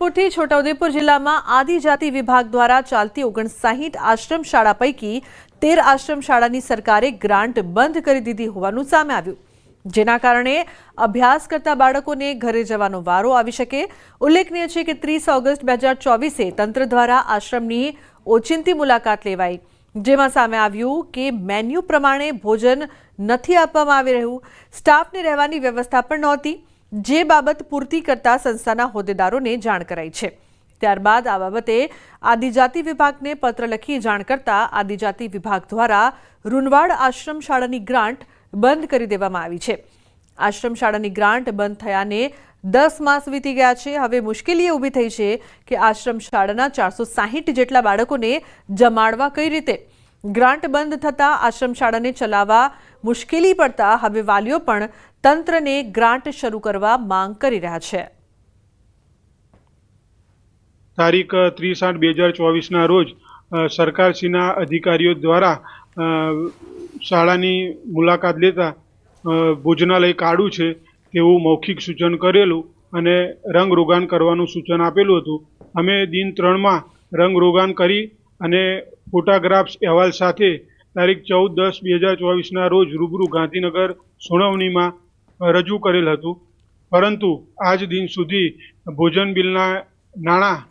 पुरથી છોટાઉદેપુર જિલ્લામાં આદિજાતિ વિભાગ દ્વારા ચાલતી 59 આશ્રમ શાળા પૈકી 13 આશ્રમ શાળાની સરકારે ગ્રાન્ટ બંધ કરી દીધી હોવાનું સામે આવ્યું, જેના કારણે અભ્યાસ કરતા બાળકોને ઘરે જવાનો વારો આવી શકે। ઉલ્લેખનીય છે કે 30 ઓગસ્ટ 2024 તંત્ર દ્વારા આશ્રમની ઓચિંતી મુલાકાત લેવાઈ, જેમાં સામે આવ્યું કે મેન્યુ પ્રમાણે ભોજન નથી આપવામાં આવી રહ્યું, સ્ટાફને રહેવાની વ્યવસ્થા પણ નહોતી, જે બાબત પૂર્તિ કરતા સંસ્થાના હોદ્દેદારોને જાણ કરાઈ છે। ત્યારબાદ આ બાબતે આદિજાતિ વિભાગને પત્ર લખી જાણ કરતા આદિજાતિ વિભાગ દ્વારા રૂનવાડ આશ્રમ શાળાની ગ્રાન્ટ બંધ કરી દેવામાં આવી છે। આશ્રમ શાળાની ગ્રાન્ટ બંધ થયાને 10 માસ વીતી ગયા છે। હવે મુશ્કેલી ઊભી થઈ છે કે આશ્રમ શાળાના 460 જેટલા બાળકોને જમાડવા કઈ રીતે। ગ્રાન્ટ બંધ થતા આશ્રમ શાળાને ચલાવવા મુશ્કેલી પડતા હવે વાલીઓ પણ તંત્રને ગ્રાન્ટ શરૂ કરવા માંગ કરી રહ્યા છે। તારીખ 30/8/2024 રોજ સરકારશ્રીના અધિકારીઓ દ્વારા શાળાની મુલાકાત લેતા ભોજનાલય કાળું છે તેવું મૌખિક સૂચન કરેલું અને રંગરોગાન કરવાનું સૂચન આપેલું હતું। અમે દિન 3માં રંગરોગાન કરી અને ફોટોગ્રાફ્સ અહેવાલ સાથે તારીખ 14/10/2024 રોજ રૂબરૂ ગાંધીનગર સુનાવણીમાં રજૂ કરેલ હતું, પરંતુ આજ દિન સુધી ભોજન બિલના નાણાં